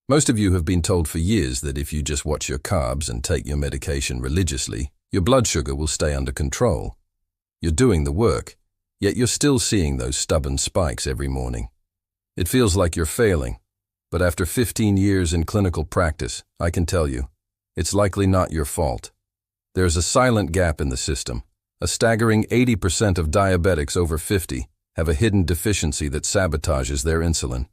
Most of you have been told for years that if you just watch your carbs and take your medication religiously, your blood sugar will stay under control. You're doing the work, yet you're still seeing those stubborn spikes every morning. It feels like you're failing, but after 15 years in clinical practice, I can tell you, it's likely not your fault. There's a silent gap in the system. A staggering 80% of diabetics over 50 have a hidden deficiency that sabotages their insulin.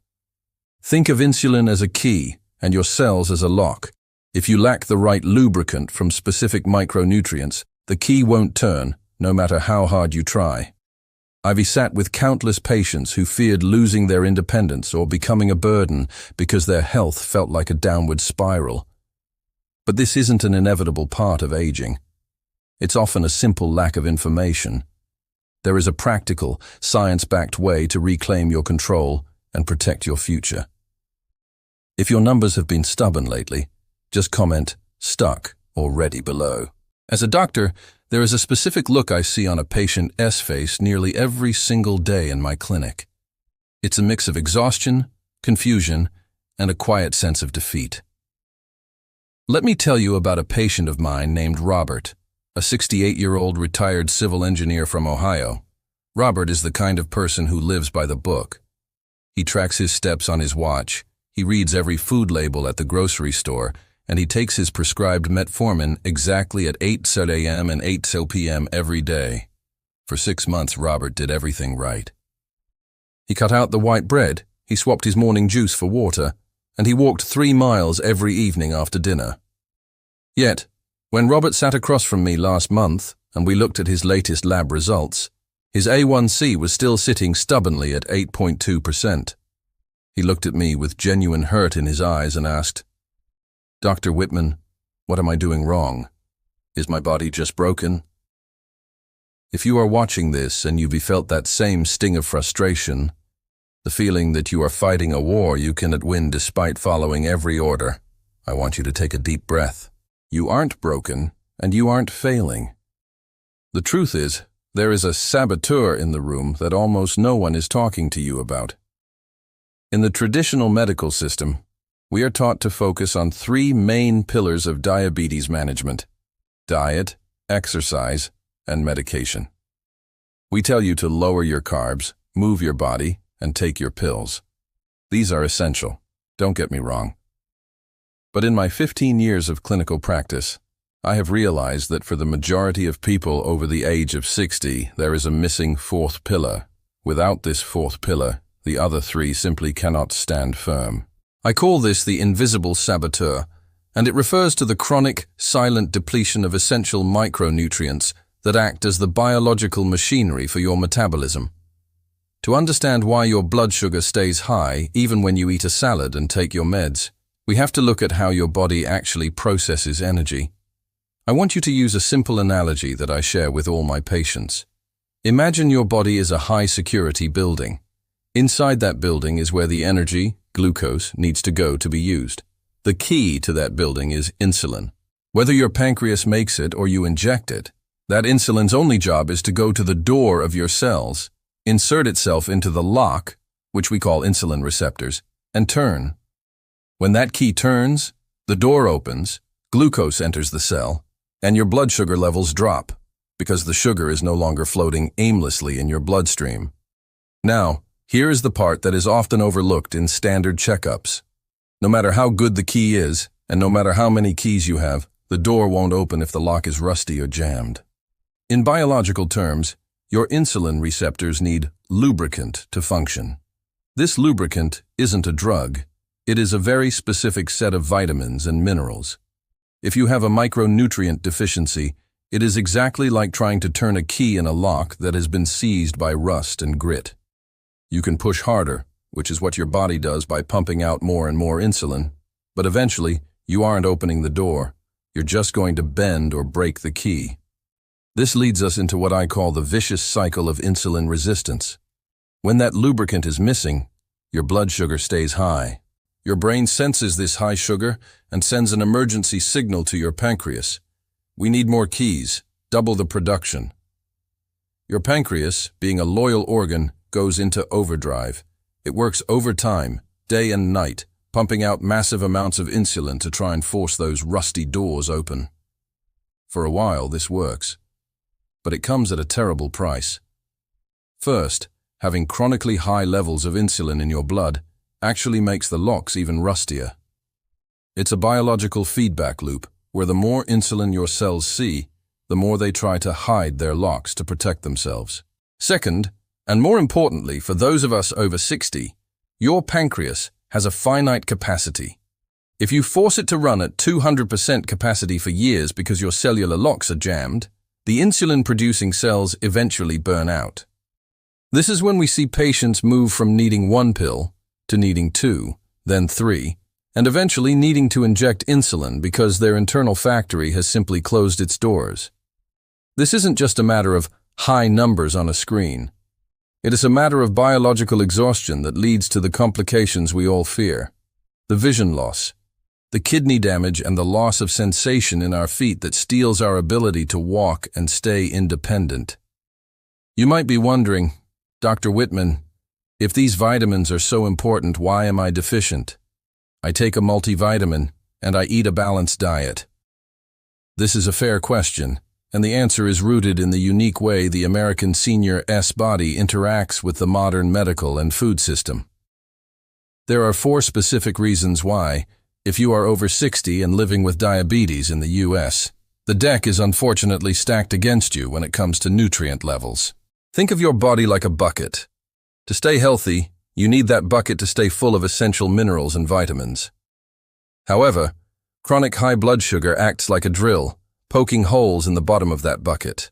Think of insulin as a key and your cells as a lock. If you lack the right lubricant from specific micronutrients, the key won't turn, no matter how hard you try. I've sat with countless patients who feared losing their independence or becoming a burden because their health felt like a downward spiral. But this isn't an inevitable part of aging. It's often a simple lack of information. There is a practical, science-backed way to reclaim your control and protect your future. If your numbers have been stubborn lately, just comment "stuck" or "ready" below. As a doctor, there is a specific look I see on a patient's face nearly every single day in my clinic. It's a mix of exhaustion, confusion, and a quiet sense of defeat. Let me tell you about a patient of mine named Robert, a 68-year-old retired civil engineer from Ohio. Robert is the kind of person who lives by the book. He tracks his steps on his watch, he reads every food label at the grocery store, and he takes his prescribed Metformin exactly at 8:00 a.m. and 8:00 p.m. every day. For 6 months, Robert did everything right. He cut out the white bread, he swapped his morning juice for water, and he walked 3 miles every evening after dinner. Yet, when Robert sat across from me last month and we looked at his latest lab results, his A1C was still sitting stubbornly at 8.2%. He looked at me with genuine hurt in his eyes and asked, "Dr. Whitman, what am I doing wrong? Is my body just broken?" If you are watching this and you've felt that same sting of frustration, the feeling that you are fighting a war you cannot win despite following every order, I want you to take a deep breath. You aren't broken, and you aren't failing. The truth is, there is a saboteur in the room that almost no one is talking to you about. In the traditional medical system, we are taught to focus on 3 main pillars of diabetes management: diet, exercise, and medication. We tell you to lower your carbs, move your body, and take your pills. These are essential, don't get me wrong. But in my 15 years of clinical practice, I have realized that for the majority of people over the age of 60, there is a missing 4th pillar. Without this 4th pillar, the other 3 simply cannot stand firm. I call this the invisible saboteur, and it refers to the chronic, silent depletion of essential micronutrients that act as the biological machinery for your metabolism. To understand why your blood sugar stays high even when you eat a salad and take your meds, we have to look at how your body actually processes energy. I want you to use a simple analogy that I share with all my patients. Imagine your body is a high-security building. Inside that building is where the energy, glucose, needs to go to be used. The key to that building is insulin. Whether your pancreas makes it or you inject it, that insulin's only job is to go to the door of your cells, insert itself into the lock, which we call insulin receptors, and turn. When that key turns, the door opens, glucose enters the cell, and your blood sugar levels drop, because the sugar is no longer floating aimlessly in your bloodstream. Now, here is the part that is often overlooked in standard checkups. No matter how good the key is, and no matter how many keys you have, the door won't open if the lock is rusty or jammed. In biological terms, your insulin receptors need lubricant to function. This lubricant isn't a drug. It is a very specific set of vitamins and minerals. If you have a micronutrient deficiency, it is exactly like trying to turn a key in a lock that has been seized by rust and grit. You can push harder, which is what your body does by pumping out more and more insulin, but eventually, you aren't opening the door. You're just going to bend or break the key. This leads us into what I call the vicious cycle of insulin resistance. When that lubricant is missing, your blood sugar stays high. Your brain senses this high sugar and sends an emergency signal to your pancreas. We need more keys, double the production. Your pancreas, being a loyal organ, goes into overdrive. It works overtime, day and night, pumping out massive amounts of insulin to try and force those rusty doors open. For a while, this works, but it comes at a terrible price. First, having chronically high levels of insulin in your blood actually makes the locks even rustier. It's a biological feedback loop where the more insulin your cells see, the more they try to hide their locks to protect themselves. Second, and more importantly for those of us over 60, your pancreas has a finite capacity. If you force it to run at 200% capacity for years because your cellular locks are jammed, the insulin-producing cells eventually burn out. This is when we see patients move from needing 1 pill to needing 2, then 3, and eventually needing to inject insulin because their internal factory has simply closed its doors. This isn't just a matter of high numbers on a screen. It is a matter of biological exhaustion that leads to the complications we all fear. The vision loss, the kidney damage, and the loss of sensation in our feet that steals our ability to walk and stay independent. You might be wondering, Dr. Whitman, if these vitamins are so important, why am I deficient? I take a multivitamin and I eat a balanced diet. This is a fair question, and the answer is rooted in the unique way the American senior body interacts with the modern medical and food system. There are 4 specific reasons why, if you are over 60 and living with diabetes in the US, the deck is unfortunately stacked against you when it comes to nutrient levels. Think of your body like a bucket. To stay healthy, you need that bucket to stay full of essential minerals and vitamins. However, chronic high blood sugar acts like a drill, poking holes in the bottom of that bucket.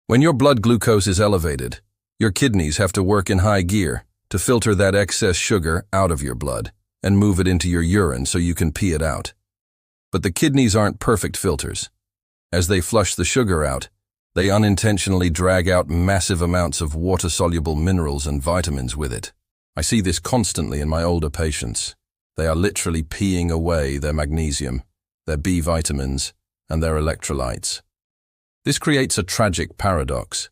When your blood glucose is elevated, your kidneys have to work in high gear to filter that excess sugar out of your blood and move it into your urine so you can pee it out. But the kidneys aren't perfect filters. As they flush the sugar out, they unintentionally drag out massive amounts of water-soluble minerals and vitamins with it. I see this constantly in my older patients. They are literally peeing away their magnesium, their B vitamins, and their electrolytes. This creates a tragic paradox.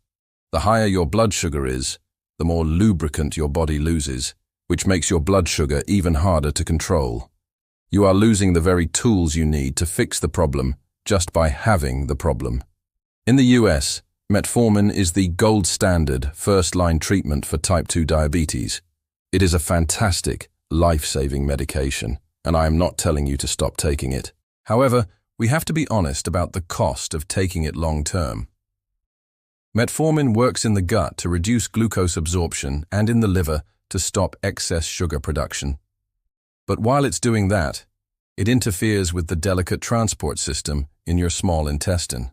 The higher your blood sugar is, the more lubricant your body loses, which makes your blood sugar even harder to control. You are losing the very tools you need to fix the problem just by having the problem. In the US, Metformin is the gold standard first-line treatment for type 2 diabetes. It is a fantastic, life-saving medication, and I am not telling you to stop taking it. However, we have to be honest about the cost of taking it long-term. Metformin works in the gut to reduce glucose absorption and in the liver to stop excess sugar production. But while it's doing that, it interferes with the delicate transport system in your small intestine.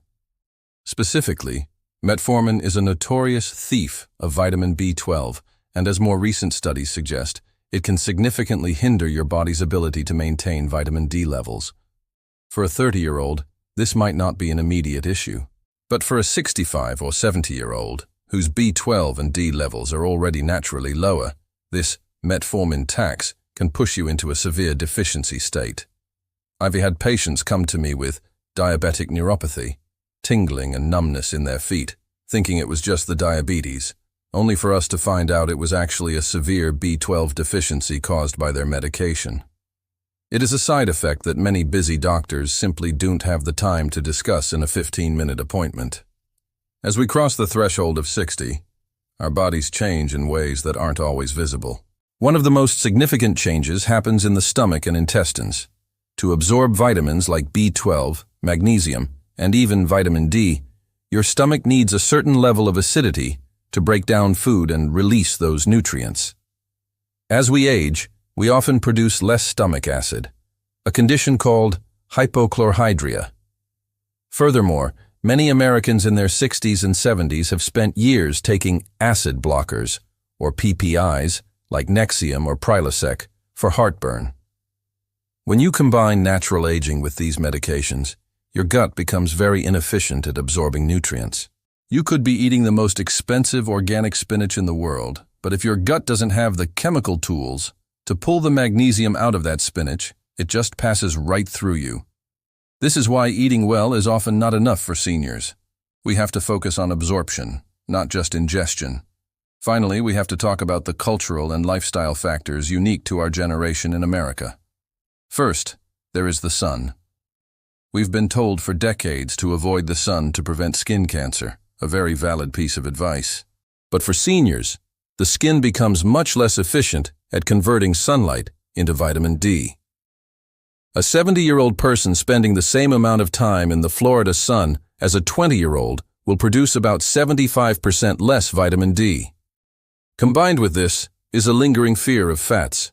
Specifically, Metformin is a notorious thief of vitamin B12, and as more recent studies suggest, it can significantly hinder your body's ability to maintain vitamin D levels. For a 30-year-old, this might not be an immediate issue. But for a 65 or 70-year-old, whose B12 and D levels are already naturally lower, this metformin tax can push you into a severe deficiency state. I've had patients come to me with diabetic neuropathy, tingling and numbness in their feet, thinking it was just the diabetes, only for us to find out it was actually a severe B12 deficiency caused by their medication. It is a side effect that many busy doctors simply don't have the time to discuss in a 15-minute appointment. As we cross the threshold of 60, our bodies change in ways that aren't always visible. One of the most significant changes happens in the stomach and intestines. To absorb vitamins like B12, magnesium, and even vitamin D, your stomach needs a certain level of acidity to break down food and release those nutrients. As we age, we often produce less stomach acid, a condition called hypochlorhydria. Furthermore, many Americans in their 60s and 70s have spent years taking acid blockers, or PPIs, like Nexium or Prilosec, for heartburn. When you combine natural aging with these medications, your gut becomes very inefficient at absorbing nutrients. You could be eating the most expensive organic spinach in the world, but if your gut doesn't have the chemical tools to pull the magnesium out of that spinach, it just passes right through you. This is why eating well is often not enough for seniors. We have to focus on absorption, not just ingestion. Finally, we have to talk about the cultural and lifestyle factors unique to our generation in America. First, there is the sun. We've been told for decades to avoid the sun to prevent skin cancer, a very valid piece of advice. But for seniors, the skin becomes much less efficient at converting sunlight into vitamin D. A 70-year-old person spending the same amount of time in the Florida sun as a 20-year-old will produce about 75% less vitamin D. Combined with this is a lingering fear of fats.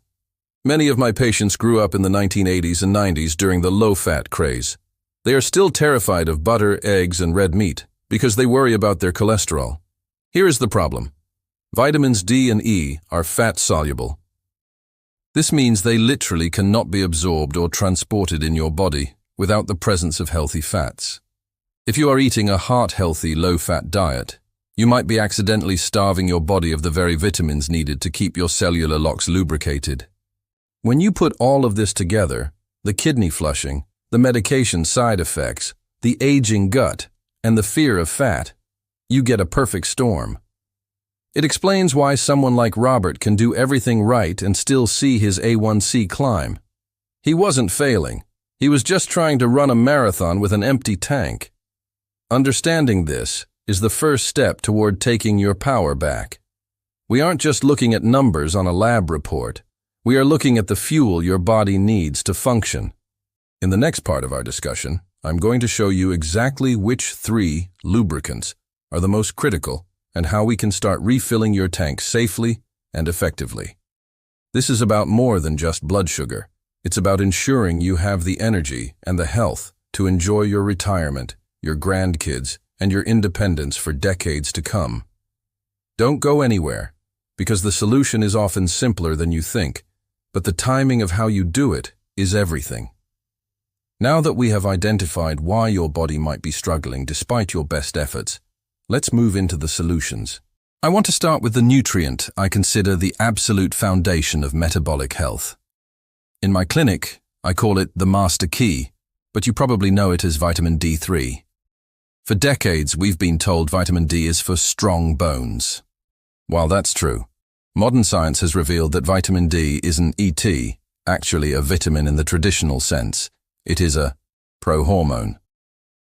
Many of my patients grew up in the 1980s and 90s during the low-fat craze. They are still terrified of butter, eggs, and red meat because they worry about their cholesterol. Here is the problem. Vitamins D and E are fat-soluble. This means they literally cannot be absorbed or transported in your body without the presence of healthy fats. If you are eating a heart-healthy, low-fat diet, you might be accidentally starving your body of the very vitamins needed to keep your cellular locks lubricated. When you put all of this together, the kidney flushing, the medication side effects, the aging gut, and the fear of fat, you get a perfect storm. It explains why someone like Robert can do everything right and still see his A1C climb. He wasn't failing. He was just trying to run a marathon with an empty tank. Understanding this is the first step toward taking your power back. We aren't just looking at numbers on a lab report. We are looking at the fuel your body needs to function. In the next part of our discussion, I'm going to show you exactly which 3 lubricants are the most critical and how we can start refilling your tank safely and effectively. This is about more than just blood sugar. It's about ensuring you have the energy and the health to enjoy your retirement, your grandkids, and your independence for decades to come. Don't go anywhere, because the solution is often simpler than you think, but the timing of how you do it is everything. Now that we have identified why your body might be struggling despite your best efforts, let's move into the solutions. I want to start with the nutrient I consider the absolute foundation of metabolic health. In my clinic, I call it the master key, but you probably know it as vitamin D3. For decades, we've been told vitamin D is for strong bones. While that's true, modern science has revealed that vitamin D isn't ET, actually a vitamin in the traditional sense. It is a prohormone.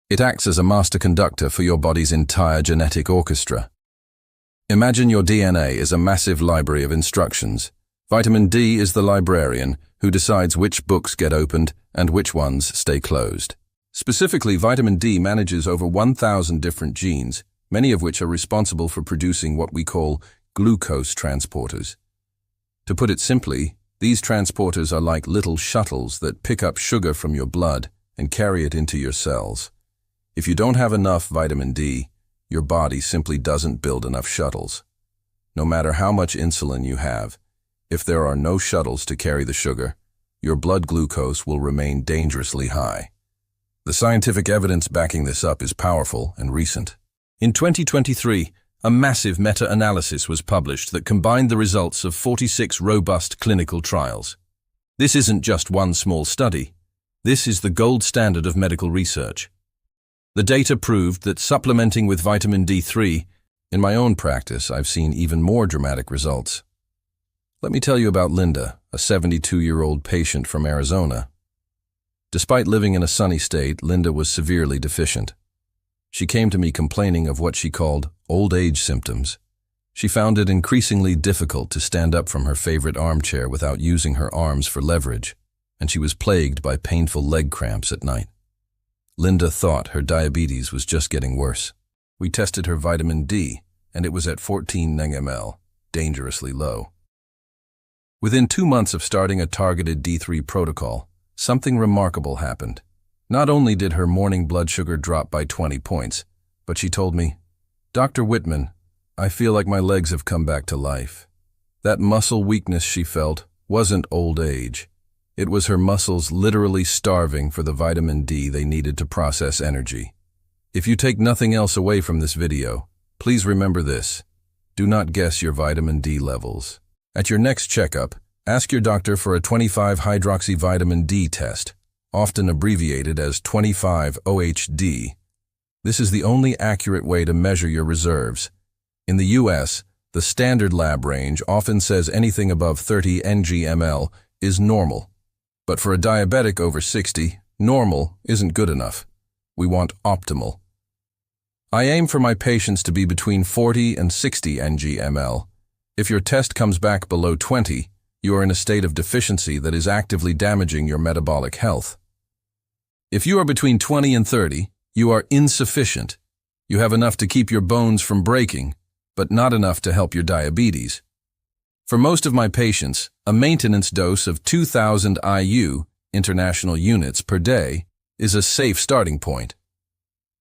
It acts as a master conductor for your body's entire genetic orchestra. Imagine your DNA is a massive library of instructions. Vitamin D is the librarian who decides which books get opened and which ones stay closed. Specifically, vitamin D manages over 1,000 different genes, many of which are responsible for producing what we call glucose transporters. To put it simply, these transporters are like little shuttles that pick up sugar from your blood and carry it into your cells. If you don't have enough vitamin D, your body simply doesn't build enough shuttles. No matter how much insulin you have, if there are no shuttles to carry the sugar, your blood glucose will remain dangerously high. The scientific evidence backing this up is powerful and recent. In 2023, a massive meta-analysis was published that combined the results of 46 robust clinical trials. This isn't just one small study. This is the gold standard of medical research. The data proved that supplementing with vitamin D3, in my own practice, I've seen even more dramatic results. Let me tell you about Linda, a 72-year-old patient from Arizona. Despite living in a sunny state, Linda was severely deficient. She came to me complaining of what she called old age symptoms. She found it increasingly difficult to stand up from her favorite armchair without using her arms for leverage, and she was plagued by painful leg cramps at night. Linda thought her diabetes was just getting worse. We tested her vitamin D, and it was at 14 nmol, dangerously low. Within 2 months of starting a targeted D3 protocol, something remarkable happened. Not only did her morning blood sugar drop by 20 points, but she told me, "Dr. Whitman, I feel like my legs have come back to life." That muscle weakness she felt wasn't old age. It was her muscles literally starving for the vitamin D they needed to process energy. If you take nothing else away from this video, please remember this. Do not guess your vitamin D levels. At your next checkup, ask your doctor for a 25-hydroxyvitamin D test, often abbreviated as 25-OHD. This is the only accurate way to measure your reserves. In the US, The standard lab range often says anything above 30 ng/ml is normal. But for a diabetic over 60, normal isn't good enough. We want optimal. I aim for my patients to be between 40 and 60 ng/ml. If your test comes back below 20, you are in a state of deficiency that is actively damaging your metabolic health. If you are between 20 and 30, you are insufficient. You have enough to keep your bones from breaking, but not enough to help your diabetes. For most of my patients, a maintenance dose of 2,000 IU, international units, per day is a safe starting point.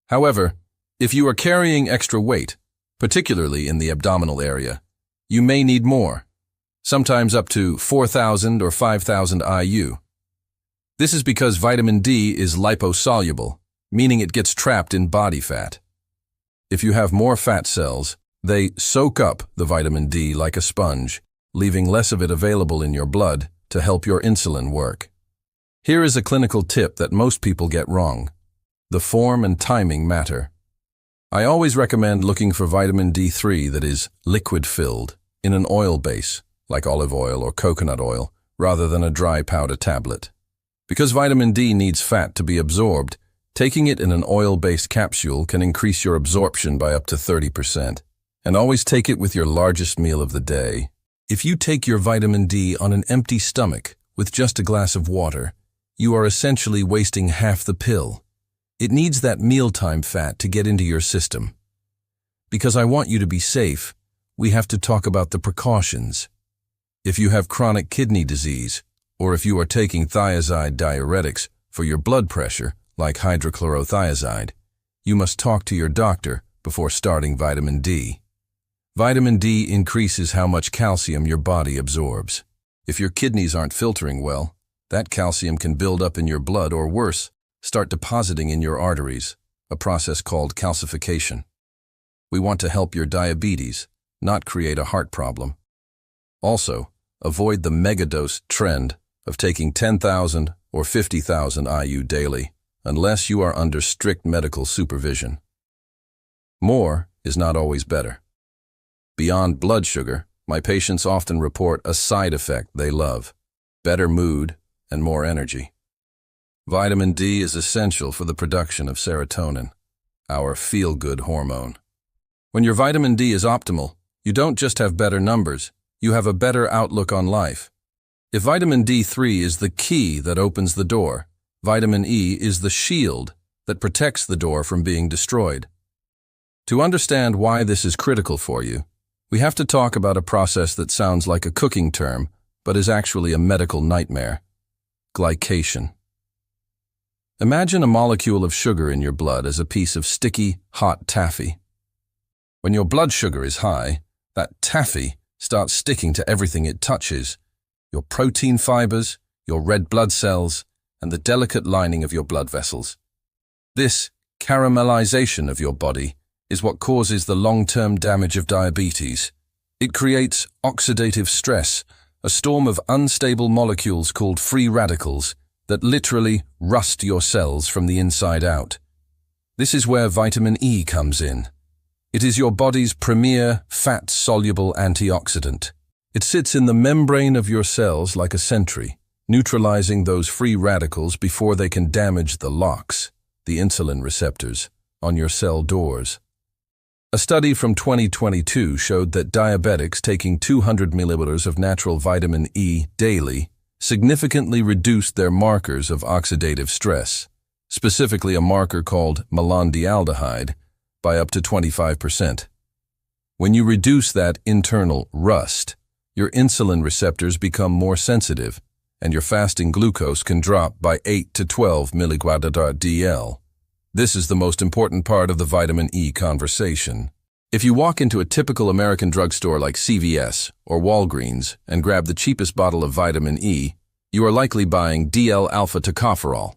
However, if you are carrying extra weight, particularly in the abdominal area, you may need more, sometimes up to 4,000 or 5,000 IU. This is because vitamin D is liposoluble, meaning it gets trapped in body fat. If you have more fat cells, they soak up the vitamin D like a sponge, leaving less of it available in your blood to help your insulin work. Here is a clinical tip that most people get wrong. The form and timing matter. I always recommend looking for vitamin D3 that is liquid-filled, in an oil base, like olive oil or coconut oil, rather than a dry powder tablet. Because vitamin D needs fat to be absorbed, taking it in an oil-based capsule can increase your absorption by up to 30%. And always take it with your largest meal of the day. If you take your vitamin D on an empty stomach with just a glass of water, you are essentially wasting half the pill. It needs that mealtime fat to get into your system. Because I want you to be safe, we have to talk about the precautions. If you have chronic kidney disease, or if you are taking thiazide diuretics for your blood pressure, like hydrochlorothiazide, you must talk to your doctor before starting vitamin D. Vitamin D increases how much calcium your body absorbs. If your kidneys aren't filtering well, that calcium can build up in your blood or worse, start depositing in your arteries, a process called calcification. We want to help your diabetes, not create a heart problem. Also, avoid the megadose trend of taking 10,000 or 50,000 IU daily, unless you are under strict medical supervision. More is not always better. Beyond blood sugar, my patients often report a side effect they love: better mood and more energy. Vitamin D is essential for the production of serotonin, our feel-good hormone. When your vitamin D is optimal, you don't just have better numbers, you have a better outlook on life. If vitamin D3 is the key that opens the door, vitamin E is the shield that protects the door from being destroyed. To understand why this is critical for you, we have to talk about a process that sounds like a cooking term, but is actually a medical nightmare: glycation. Imagine a molecule of sugar in your blood as a piece of sticky, hot taffy. When your blood sugar is high, that taffy starts sticking to everything it touches: your protein fibers, your red blood cells, and the delicate lining of your blood vessels. This caramelization of your body is what causes the long-term damage of diabetes. It creates oxidative stress, a storm of unstable molecules called free radicals that literally rust your cells from the inside out. This is where vitamin E comes in. It is your body's premier fat-soluble antioxidant. It sits in the membrane of your cells like a sentry, neutralizing those free radicals before they can damage the locks, the insulin receptors, on your cell doors. A study from 2022 showed that diabetics taking 200 milliliters of natural vitamin E daily significantly reduced their markers of oxidative stress, specifically a marker called malondialdehyde, by up to 25%. When you reduce that internal rust, your insulin receptors become more sensitive, and your fasting glucose can drop by 8 to 12 mg/dl. This is the most important part of the vitamin E conversation. If you walk into a typical American drugstore like CVS or Walgreens and grab the cheapest bottle of vitamin E, you are likely buying DL-alpha tocopherol.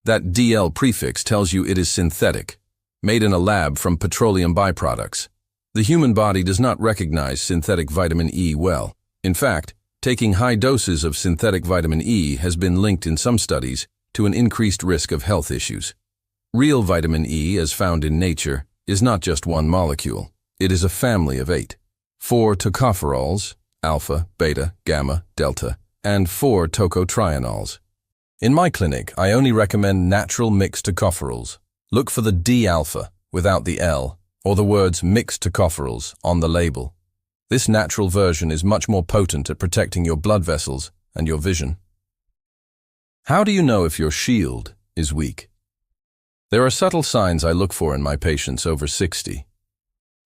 That DL prefix tells you it is synthetic, made in a lab from petroleum byproducts. The human body does not recognize synthetic vitamin E well. In fact, taking high doses of synthetic vitamin E has been linked in some studies to an increased risk of health issues. Real vitamin E, as found in nature, is not just one molecule. It is a family of 8. 4 tocopherols, alpha, beta, gamma, delta, and 4 tocotrienols. In my clinic, I only recommend natural mixed tocopherols. Look for the D-alpha without the L, or the words mixed tocopherols on the label. This natural version is much more potent at protecting your blood vessels and your vision. How do you know if your shield is weak? There are subtle signs I look for in my patients over 60.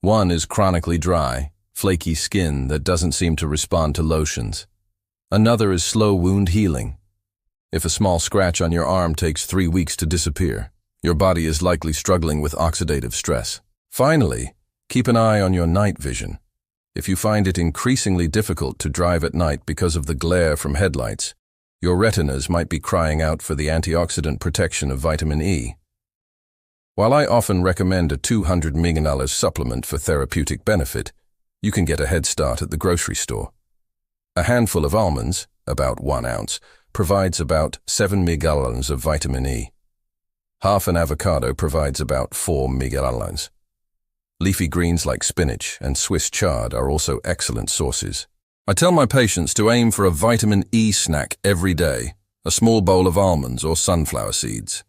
One is chronically dry, flaky skin that doesn't seem to respond to lotions. Another is slow wound healing. If a small scratch on your arm takes 3 weeks to disappear, your body is likely struggling with oxidative stress. Finally, keep an eye on your night vision. If you find it increasingly difficult to drive at night because of the glare from headlights, your retinas might be crying out for the antioxidant protection of vitamin E. While I often recommend a $200 million supplement for therapeutic benefit, you can get a head start at the grocery store. A handful of almonds, about 1 ounce, provides about 7 milligrams of vitamin E. Half an avocado provides about 4 milligrams. Leafy greens like spinach and Swiss chard are also excellent sources. I tell my patients to aim for a vitamin E snack every day, a small bowl of almonds or sunflower seeds.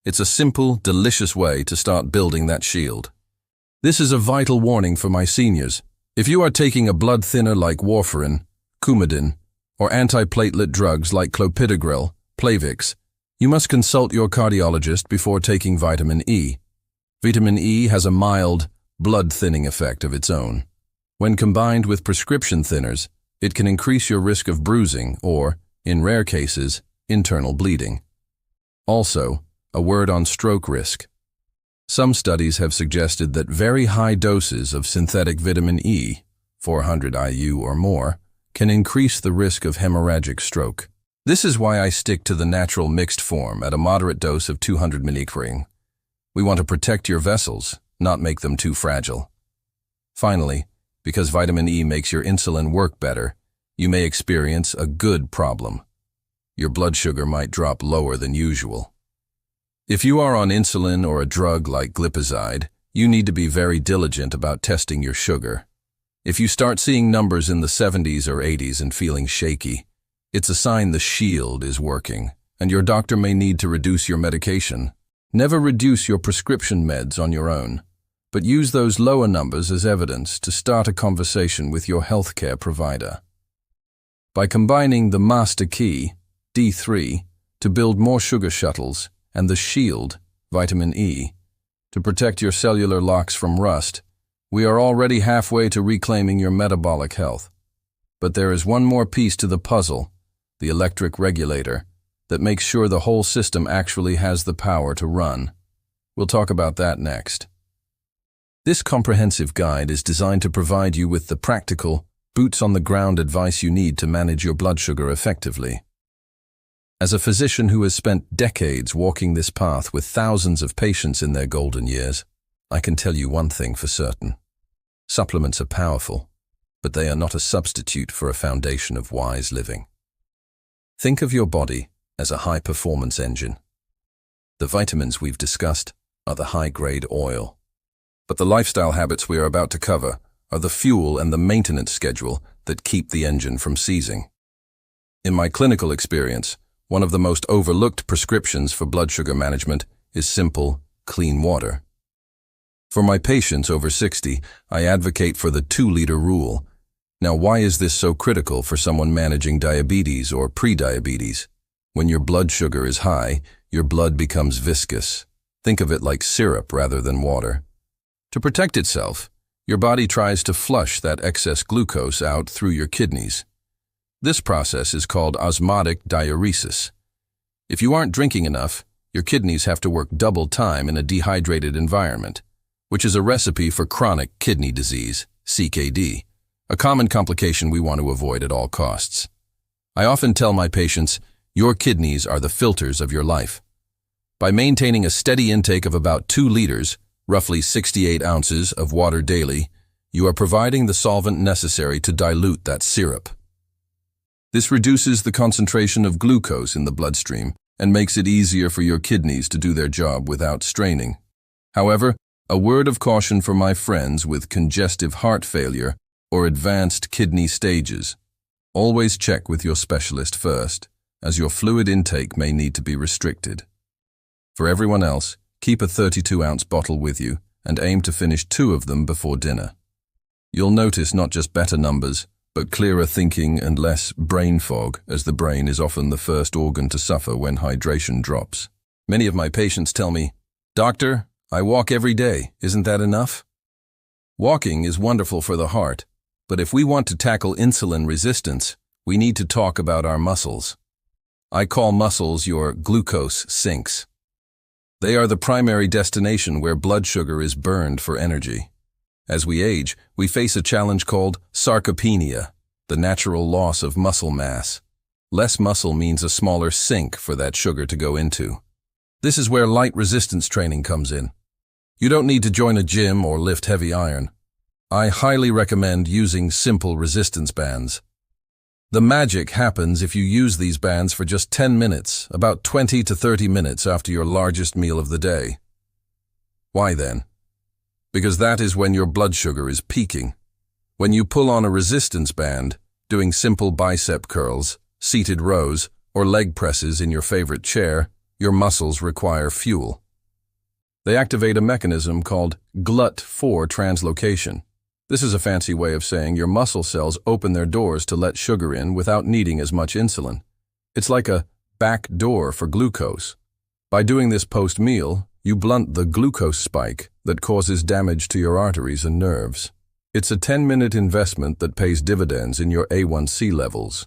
It's a simple, delicious way to start building that shield. This is a vital warning for my seniors. If you are taking a blood thinner like warfarin, Coumadin, or antiplatelet drugs like clopidogrel, Plavix, you must consult your cardiologist before taking vitamin E. Vitamin E has a mild, blood-thinning effect of its own. When combined with prescription thinners, it can increase your risk of bruising or, in rare cases, internal bleeding. Also, a word on stroke risk. Some studies have suggested that very high doses of synthetic vitamin E, 400 IU or more, can increase the risk of hemorrhagic stroke. This is why I stick to the natural mixed form at a moderate dose of 200 mg. We want to protect your vessels, not make them too fragile. Finally, because vitamin E makes your insulin work better, you may experience a good problem. Your blood sugar might drop lower than usual. If you are on insulin or a drug like glipizide, you need to be very diligent about testing your sugar. If you start seeing numbers in the 70s or 80s and feeling shaky, it's a sign the shield is working, and your doctor may need to reduce your medication. Never reduce your prescription meds on your own, but use those lower numbers as evidence to start a conversation with your healthcare provider. By combining the master key, D3, to build more sugar shuttles, and the shield, vitamin E, to protect your cellular locks from rust, we are already halfway to reclaiming your metabolic health. But there is one more piece to the puzzle, the electric regulator, that makes sure the whole system actually has the power to run. We'll talk about that next. This comprehensive guide is designed to provide you with the practical, boots-on-the-ground advice you need to manage your blood sugar effectively. As a physician who has spent decades walking this path with thousands of patients in their golden years, I can tell you one thing for certain. Supplements are powerful, but they are not a substitute for a foundation of wise living. Think of your body as a high-performance engine. The vitamins we've discussed are the high-grade oil. But the lifestyle habits we are about to cover are the fuel and the maintenance schedule that keep the engine from seizing. In my clinical experience, one of the most overlooked prescriptions for blood sugar management is simple, clean water. For my patients over 60, I advocate for the 2-liter rule. Now, why is this so critical for someone managing diabetes or pre-diabetes? When your blood sugar is high, your blood becomes viscous. Think of it like syrup rather than water. To protect itself, your body tries to flush that excess glucose out through your kidneys. This process is called osmotic diuresis. If you aren't drinking enough, your kidneys have to work double time in a dehydrated environment, which is a recipe for chronic kidney disease, CKD, a common complication we want to avoid at all costs. I often tell my patients, your kidneys are the filters of your life. By maintaining a steady intake of about 2 liters, roughly 68 ounces of water daily, you are providing the solvent necessary to dilute that syrup. This reduces the concentration of glucose in the bloodstream and makes it easier for your kidneys to do their job without straining. However, a word of caution for my friends with congestive heart failure or advanced kidney stages. Always check with your specialist first, as your fluid intake may need to be restricted. For everyone else, keep a 32-ounce bottle with you and aim to finish 2 of them before dinner. You'll notice not just better numbers, but clearer thinking and less brain fog, as the brain is often the first organ to suffer when hydration drops. Many of my patients tell me, "Doctor, I walk every day. Isn't that enough?" Walking is wonderful for the heart, but if we want to tackle insulin resistance, we need to talk about our muscles. I call muscles your glucose sinks. They are the primary destination where blood sugar is burned for energy. As we age, we face a challenge called sarcopenia, the natural loss of muscle mass. Less muscle means a smaller sink for that sugar to go into. This is where light resistance training comes in. You don't need to join a gym or lift heavy iron. I highly recommend using simple resistance bands. The magic happens if you use these bands for just 10 minutes, about 20 to 30 minutes after your largest meal of the day. Why then? Because that is when your blood sugar is peaking. When you pull on a resistance band, doing simple bicep curls, seated rows, or leg presses in your favorite chair, your muscles require fuel. They activate a mechanism called GLUT4 translocation. This is a fancy way of saying your muscle cells open their doors to let sugar in without needing as much insulin. It's like a back door for glucose. By doing this post-meal, you blunt the glucose spike that causes damage to your arteries and nerves. It's a 10-minute investment that pays dividends in your A1C levels.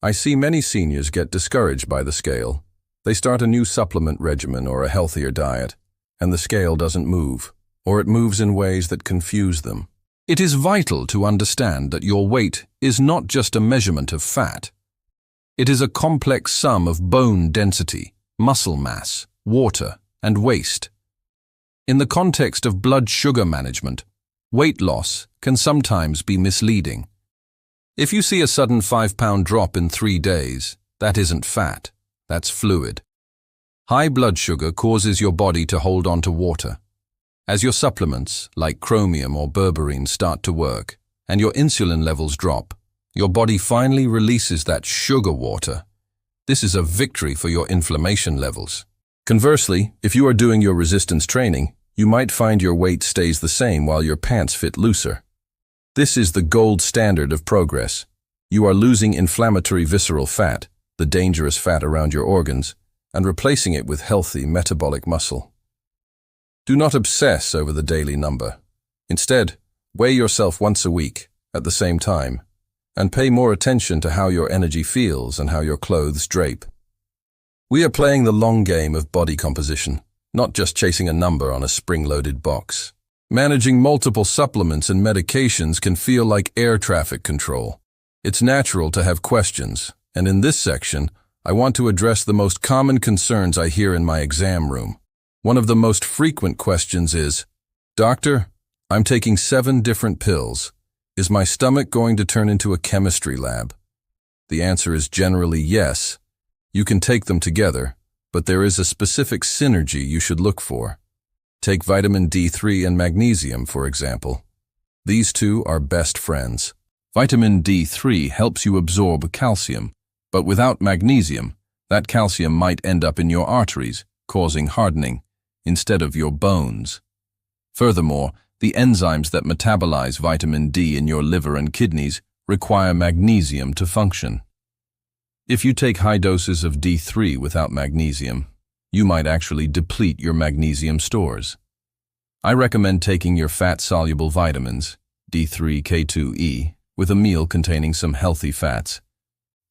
I see many seniors get discouraged by the scale. They start a new supplement regimen or a healthier diet, and the scale doesn't move, or it moves in ways that confuse them. It is vital to understand that your weight is not just a measurement of fat. It is a complex sum of bone density, muscle mass, water, and waste. In the context of blood sugar management, weight loss can sometimes be misleading. If you see a sudden 5-pound drop in 3 days, that isn't fat, that's fluid. High blood sugar causes your body to hold on to water. As your supplements, like chromium or berberine, start to work, and your insulin levels drop, your body finally releases that sugar water. This is a victory for your inflammation levels. Conversely, if you are doing your resistance training, you might find your weight stays the same while your pants fit looser. This is the gold standard of progress. You are losing inflammatory visceral fat, the dangerous fat around your organs, and replacing it with healthy metabolic muscle. Do not obsess over the daily number. Instead, weigh yourself once a week, at the same time, and pay more attention to how your energy feels and how your clothes drape. We are playing the long game of body composition, not just chasing a number on a spring-loaded box. Managing multiple supplements and medications can feel like air traffic control. It's natural to have questions, and in this section, I want to address the most common concerns I hear in my exam room. One of the most frequent questions is, "Doctor, I'm taking 7 different pills. Is my stomach going to turn into a chemistry lab?" The answer is generally yes. You can take them together, but there is a specific synergy you should look for. Take vitamin D3 and magnesium, for example. These two are best friends. Vitamin D3 helps you absorb calcium, but without magnesium, that calcium might end up in your arteries, causing hardening, instead of your bones. Furthermore, the enzymes that metabolize vitamin D in your liver and kidneys require magnesium to function. If you take high doses of D3 without magnesium, you might actually deplete your magnesium stores. I recommend taking your fat-soluble vitamins, D3, K2E, with a meal containing some healthy fats,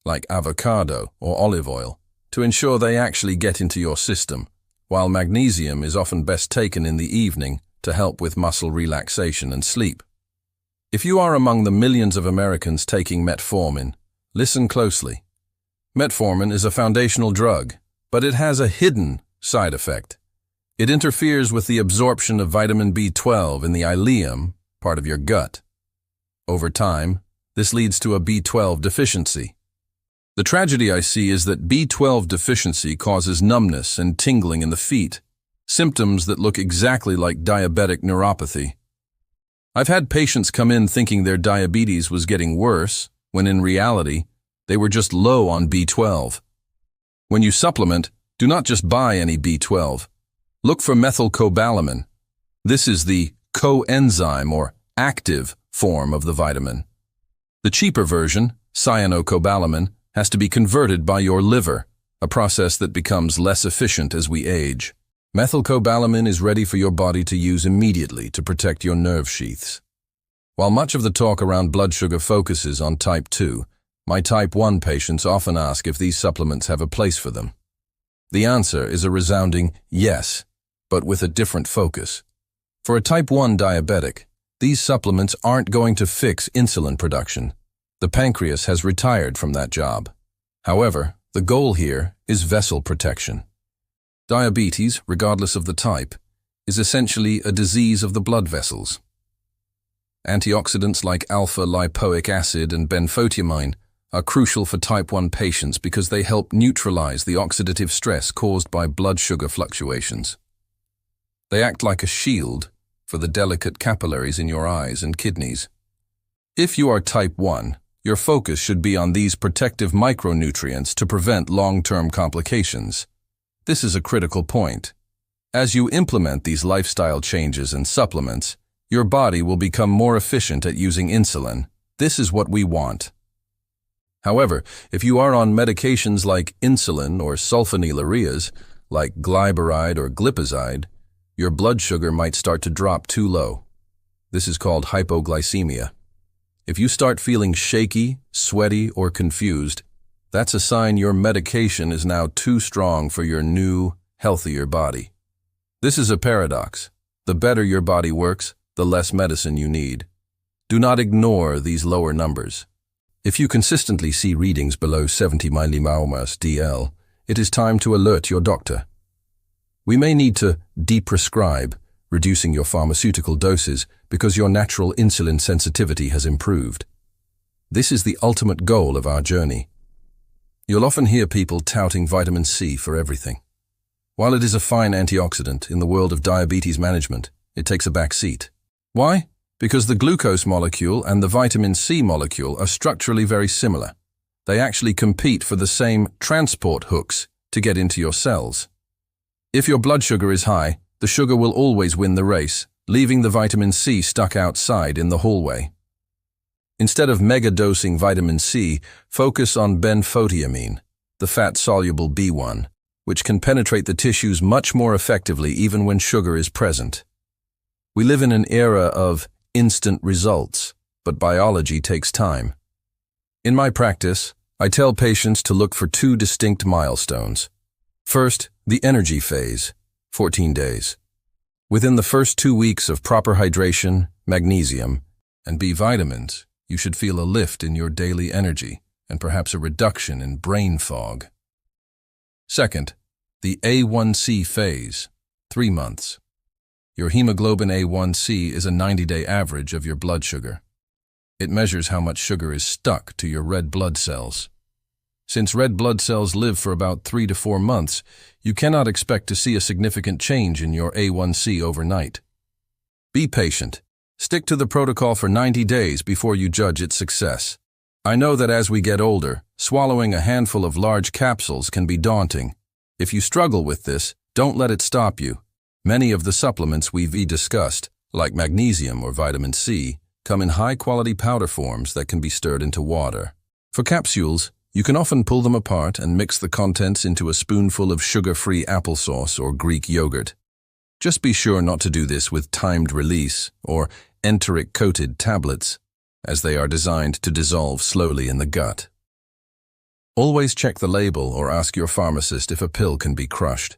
like avocado or olive oil, to ensure they actually get into your system, while magnesium is often best taken in the evening to help with muscle relaxation and sleep. If you are among the millions of Americans taking Metformin, listen closely. Metformin is a foundational drug, but it has a hidden side effect. It interferes with the absorption of vitamin B12 in the ileum, part of your gut. Over time, this leads to a B12 deficiency. The tragedy I see is that B12 deficiency causes numbness and tingling in the feet, symptoms that look exactly like diabetic neuropathy. I've had patients come in thinking their diabetes was getting worse, when in reality, they were just low on B12. When you supplement, do not just buy any B12. Look for methylcobalamin. This is the coenzyme or active form of the vitamin. The cheaper version, cyanocobalamin, has to be converted by your liver, a process that becomes less efficient as we age. Methylcobalamin is ready for your body to use immediately to protect your nerve sheaths. While much of the talk around blood sugar focuses on type 2, my type 1 patients often ask if these supplements have a place for them. The answer is a resounding yes, but with a different focus. For a type 1 diabetic, these supplements aren't going to fix insulin production. The pancreas has retired from that job. However, the goal here is vessel protection. Diabetes, regardless of the type, is essentially a disease of the blood vessels. Antioxidants like alpha-lipoic acid and benfotiamine are crucial for type 1 patients because they help neutralize the oxidative stress caused by blood sugar fluctuations. They act like a shield for the delicate capillaries in your eyes and kidneys. If you are type 1, your focus should be on these protective micronutrients to prevent long-term complications. This is a critical point. As you implement these lifestyle changes and supplements, your body will become more efficient at using insulin. This is what we want. However, if you are on medications like insulin or sulfonylureas, like glyburide or glipizide, your blood sugar might start to drop too low. This is called hypoglycemia. If you start feeling shaky, sweaty, or confused, that's a sign your medication is now too strong for your new, healthier body. This is a paradox. The better your body works, the less medicine you need. Do not ignore these lower numbers. If you consistently see readings below 70 millimoles DL, it is time to alert your doctor. We may need to deprescribe, reducing your pharmaceutical doses because your natural insulin sensitivity has improved. This is the ultimate goal of our journey. You'll often hear people touting vitamin C for everything. While it is a fine antioxidant in the world of diabetes management, it takes a back seat. Why? Because the glucose molecule and the vitamin C molecule are structurally very similar. They actually compete for the same transport hooks to get into your cells. If your blood sugar is high, the sugar will always win the race, leaving the vitamin C stuck outside in the hallway. Instead of mega-dosing vitamin C, focus on benfotiamine, the fat-soluble B1, which can penetrate the tissues much more effectively even when sugar is present. We live in an era of instant results, but biology takes time. In my practice, I tell patients to look for 2 distinct milestones. First, the energy phase, 14 days. Within the first 2 weeks of proper hydration, magnesium, and B vitamins, you should feel a lift in your daily energy and perhaps a reduction in brain fog. Second, the A1C phase, 3 months. Your hemoglobin A1C is a 90-day average of your blood sugar. It measures how much sugar is stuck to your red blood cells. Since red blood cells live for about 3 to 4 months, you cannot expect to see a significant change in your A1C overnight. Be patient. Stick to the protocol for 90 days before you judge its success. I know that as we get older, swallowing a handful of large capsules can be daunting. If you struggle with this, don't let it stop you. Many of the supplements we've discussed, like magnesium or vitamin C, come in high-quality powder forms that can be stirred into water. For capsules, you can often pull them apart and mix the contents into a spoonful of sugar-free applesauce or Greek yogurt. Just be sure not to do this with timed release or enteric-coated tablets, as they are designed to dissolve slowly in the gut. Always check the label or ask your pharmacist if a pill can be crushed.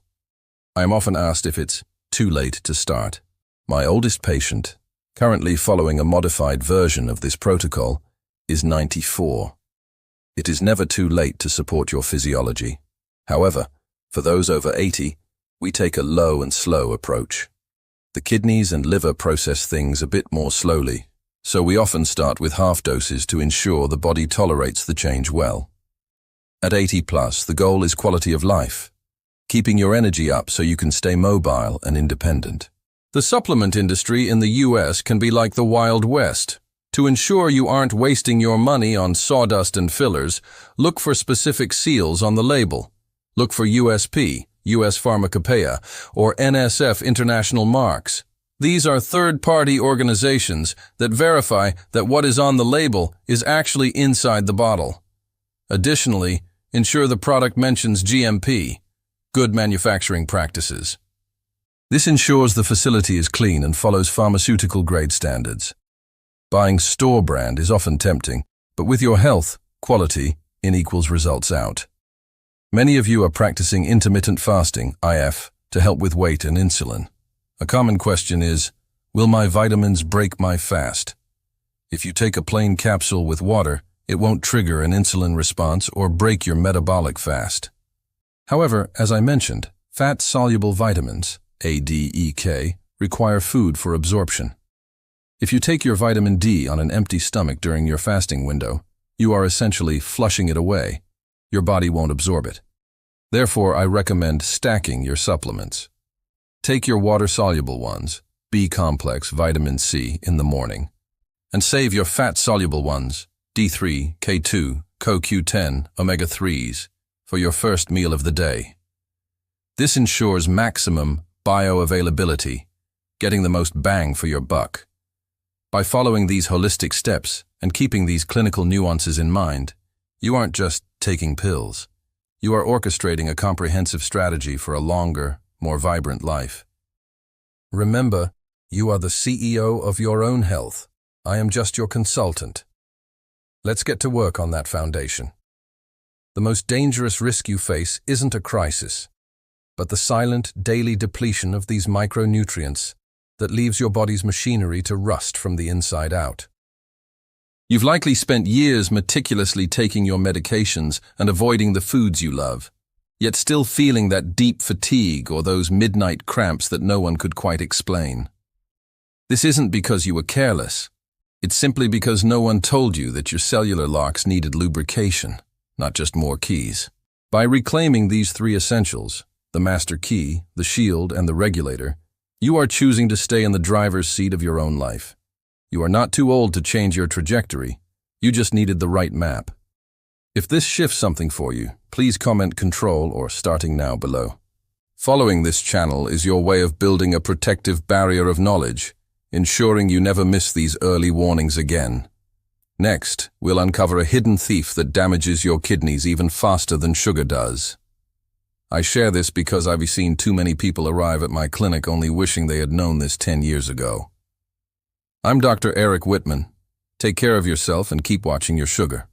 I am often asked if it's too late to start. My oldest patient, currently following a modified version of this protocol, is 94. It is never too late to support your physiology. However, for those over 80, we take a low and slow approach. The kidneys and liver process things a bit more slowly, so we often start with half doses to ensure the body tolerates the change well. At 80 plus, the goal is quality of life, keeping your energy up so you can stay mobile and independent. The supplement industry in the US can be like the Wild West. To ensure you aren't wasting your money on sawdust and fillers, look for specific seals on the label. Look for USP, US Pharmacopeia, or NSF international marks. These are third-party organizations that verify that what is on the label is actually inside the bottle. Additionally, ensure the product mentions GMP, good manufacturing practices. This ensures the facility is clean and follows pharmaceutical-grade standards. Buying store brand is often tempting, but with your health, quality in equals results out. Many of you are practicing intermittent fasting, IF, to help with weight and insulin. A common question is, will my vitamins break my fast? If you take a plain capsule with water, it won't trigger an insulin response or break your metabolic fast. However, as I mentioned, fat-soluble vitamins, A, D, E, K, require food for absorption. If you take your vitamin D on an empty stomach during your fasting window, you are essentially flushing it away. Your body won't absorb it. Therefore, I recommend stacking your supplements. Take your water-soluble ones, B-complex, vitamin C, in the morning, and save your fat-soluble ones, D3, K2, CoQ10, omega-3s, for your first meal of the day. This ensures maximum bioavailability, getting the most bang for your buck. By following these holistic steps and keeping these clinical nuances in mind, you aren't just taking pills. You are orchestrating a comprehensive strategy for a longer, more vibrant life. Remember, you are the CEO of your own health. I am just your consultant. Let's get to work on that foundation. The most dangerous risk you face isn't a crisis, but the silent, daily depletion of these micronutrients that leaves your body's machinery to rust from the inside out. You've likely spent years meticulously taking your medications and avoiding the foods you love, yet still feeling that deep fatigue or those midnight cramps that no one could quite explain. This isn't because you were careless. It's simply because no one told you that your cellular locks needed lubrication, not just more keys. By reclaiming these three essentials, the master key, the shield, and the regulator, you are choosing to stay in the driver's seat of your own life. You are not too old to change your trajectory. You just needed the right map. If this shifts something for you, please comment control or starting now below. Following this channel is your way of building a protective barrier of knowledge, ensuring you never miss these early warnings again. Next, we'll uncover a hidden thief that damages your kidneys even faster than sugar does. I share this because I've seen too many people arrive at my clinic only wishing they had known this 10 years ago. I'm Dr. Eric Whitman. Take care of yourself and keep watching your sugar.